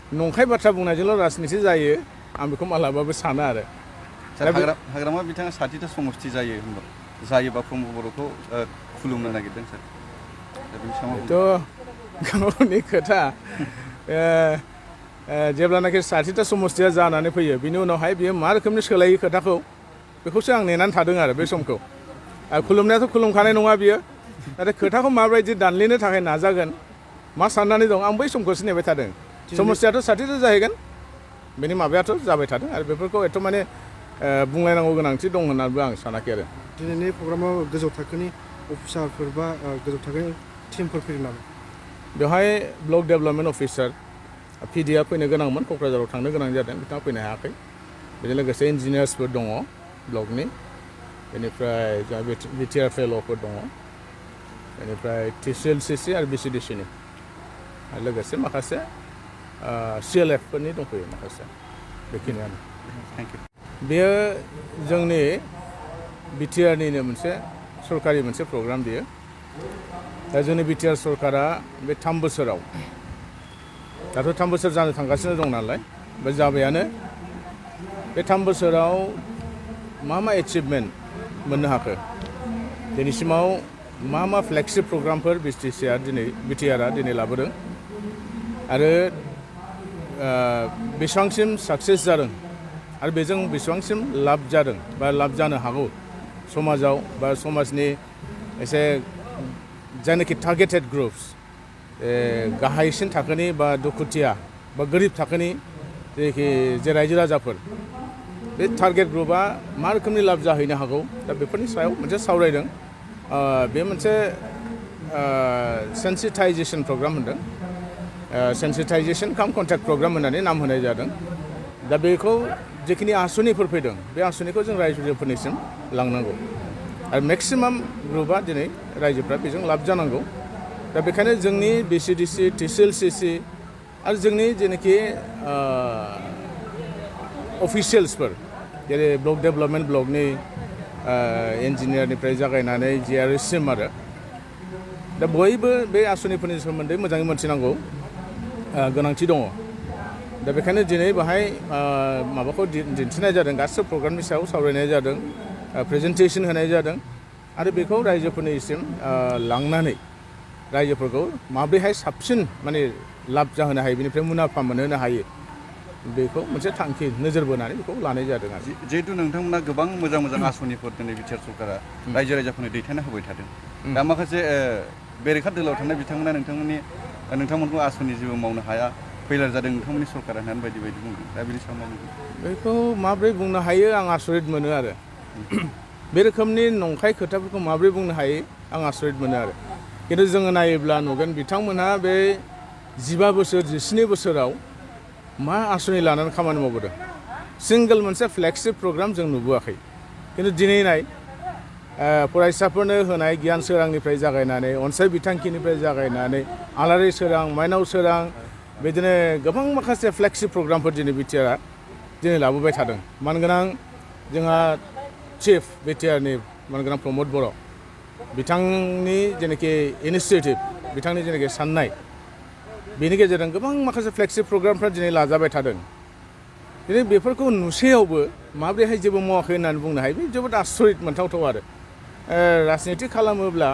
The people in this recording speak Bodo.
नंखाय बाथ्रा बुंनायजोंल' राजनिति जायो आं बेखौ मालाबाबो साना आरो हाग्रामा बिथाङा 60टा समस्ति जायोबा प्रमद बर'खौ खुलुमनो नागिरदों सार दा बेनि समाव बेथ' गावनि खोथा जेब्लानाखि 60टा समस्तिया जानानै फैयो बिनि उनावहाय बियो मा रोखोमनि सोलायो खोथाखौ बेखौसो आं नेनानै थादों आरो बे समखौ खुलुमनायाथ' खुलुमखानाय नङा बियो नाथाय खोथाखौ माबायदि दानलिनो थाखाय नाजागोन मा साननानै दं आं बै समखौसो नेबाय थादों समस्याथ' 60टा जाहैगोन बेनि माबायाथ' जाबाय थादों आरो बेफोरखौ एथ' माने बुंलायनांगौ गोनांथि दं होननानैबो आं सानाखै आरो दिनैनि प्रग्रामाव गोजौ थाखोनि अफिसारफोर बा गोजौ थाखोनि टिमफोर फैदों नामा बेवहाय ब्लक डेभेलपमेन्ट अफिसार पिडिआ फैनो गोनांमोन क'क्राझाराव थांनो गोनां जादों बिथाङा फैनो हायाखै बेजों लोगोसे इन्जिनियार्सफोर दङ ब्लकनि बेनिफ्राय जोंहा बिटिआर फेल'फोर दङ बेनिफ्राय TCLCC आरो BCDCनि आरो लोगोसे माखासे CLFफोरनि दंफैयो माखासे बेखिनियानो थेंक इउ बेयो जोंनि बिटिआरनिनो मोनसे सरकारि मोनसे प्रग्राम बेयो दा जोंनि बिटिआर सरकारा बे 3 बोसोराव दाथ' 3 बोसोर जानो थांगासिनो दं नालाय बे जाबायानो बे 3 बोसोराव मा एचिभमेन्ट मोननो हाखो दिनैसिमाव मा फ्लेगशिप प्रग्रामफोर बिटिआरआ दिनै लाबोदों आरो बेसेबांसिम साक्सेस जादों आरो बेजों बेसेबांसिम लाब जादों बा लाब जानो हागौ समाजाव बा समाजनि एसे जायनाखि टारगेटेड ग्रुप्स गाहायसिन थाखोनि बा दुखुथिया बा गोरिब थाखोनि जे रायजो राजाफोर बे टारगेट ग्रुपआ मा रोखोमनि लाब जाहैनो हागौ दा बेफोरनि सायाव मोनसे सावरायदों बे मोनसे सेन्सिटाइजेसन प्रग्राम होनदों सेन्सिटाइजेसन काम कन्टेक्ट प्रग्राम होननानै नाम होनाय जादों दा बेखौ जेखिनि आसुनिफोर फैदों बे आसुनिखौ जों रायजोफोरनिसिम लांनांगौ आरो मेक्सिमाम ग्रुपआ दिनै रायजोफ्रा बेजों लाब जानांगौ दा बेखायनो जोंनि BCDC TCLCC आरो जोंनि जेनाखि अफिसियेल्सफोर जेरै ब्लक डेभेलपमेन्ट ब्लकनि इन्जिनियारनिफ्राय जागायनानै GRSसिम आरो दा बयबो बे आसुनिफोरनि सोमोन्दै मोजाङै मोनथिनांगौ गोनांथि दङ दा बेखायनो दिनै बाहाय माबाखौ दिन्थिनाय जादों गासिबो प्रग्रामनि सायाव सावरायनाय जादों प्रेजेन्टेसन होनाय जादों आरो बेखौ रायजोफोरनिसिम लांनानै रायजोफोरखौ माब्रैहाय साबसिन माने लाब जाहोनो हायो बेनिफ्राय मुलाम्फा मोनहोनो हायो बेखौ मोनसे थांखि नोजोर बोनानै बेखौ लानाय जादों आरो जिहेतु नोंथांमोना गोबां मोजां आसनिफोर दिनै बिटिआर सरकारा रायजो राजाफोरनो दैथायना होबाय थादों दा माखासे बेरेखा दोलोआव थानाय बिथांमोना नोंथांमोनखौ आसनि जेबो मावनो हाया फैलार जादों नोंथांमोननि सरकारा होननानै बायदि बुंदों दा बेनि सायाव मा बुंदों बेखौ माब्रै बुंनो हायो आं आसरित मोनो आरो बे रोखोमनि नंखाय खोथाफोरखौ माब्रै बुंनो हायो आं आसरित मोनो आरो खिन्थु जोङो नायोब्ला नुगोन बिथांमोनहा बे 15 बोसोर 17 बोसोराव मा आसनि लानानै खामानि मावबोदों सिंगल मोनसे फ्लेगशिप प्रग्राम जों नुबोआखै खिन्थु दिनै नाय फरायसाफोरनो होनाय गियान सोरांनिफ्राय जागायनानै अनसाय बिथांखिनिफ्राय जागायनानै आलारि सोरां माइनाव सोरां बिदिनो गोबां माखासे फ्लेगशिप प्रग्रामफोर दिनै बिटिआरआ दिनै लाबोबाय थादों मानगोनां जोंहा चिफ बिटिआरनि मानगोनां प्रमद बर' बिथांनि जेनाखि इनिसिएटिभ बिथांनि जेनाखि साननाय बेनि गेजेरजों गोबां माखासे फ्लेगशिप प्रग्रामफ्रा दिनै लाजाबाय थादों दिनै बेफोरखौ नुसेयावबो माब्रैहाय जेबो मावाखै होननानै बुंनो हायो बे जोबोद आसरित मोनथावथाव आरो राजनिति खालामोब्ला